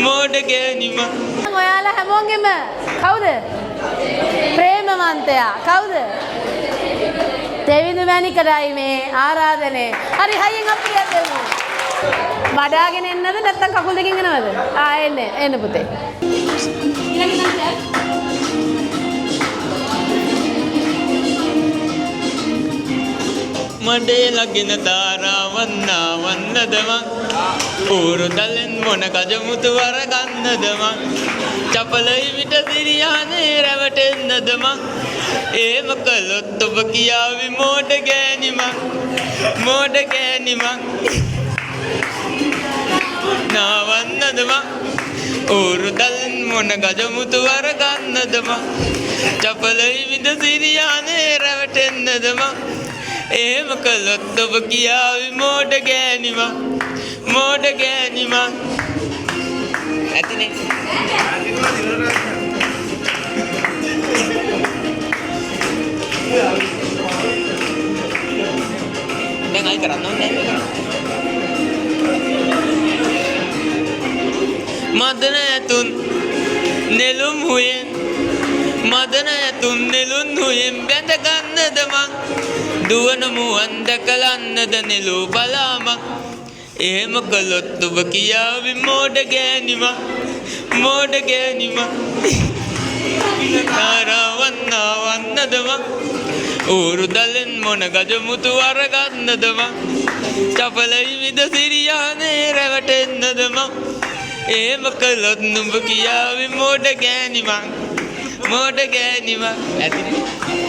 මෝඩ ගෑනිම ඔයාලා හැමෝගෙම කවුද? ප්‍රේමවන්තයා කවුද? දෙවිඳු මැණිකටයි මේ ආරාධනය. හරි හයියෙන් අපිට දෙමු. වඩාගෙන එන්නද නැත්නම් කකුල් දෙකෙන් එනවද? එන්න පුතේ. මඩේ ලගෙන දාරවන්නා වන්නදම ඌරු දලෙන් මොන ගජමුතු වර ගන්නදම චපලයි විට සිරියානේ රැවටෙන්නදම ඒම කළොත් ඔබ කියාවි මෝඩ ගෑනිම නාවන්නදම ඌරු දලෙන් මොන ගජමුතු වර ගන්නදම චපලයි විට සිරියානේ රැවටෙන්නදම එහෙම කළොත් ඔබ කියාවි මෝඩ ගෑනිම ඇතිනේ දැන් අයි කරන්න ඕනේ මදන ඇතුන් නෙළුම් හුයෙන් බැඳ ගන්නද මං දුවන මුවන් දැකලන්නද නෙළු බලාමක් එහෙම කළොත් ඔබ කියාවි මෝඩ ගෑනිම නාරවන්නද මං ඌරු දලෙන් මොන ගජමුතු අරගන්නද මං චපලයි විද සිරියානේ රැවටෙන්නද මං එහෙම කළොත් නුඹ කියාවි මෝඩ ගෑනිම ඇතිනේ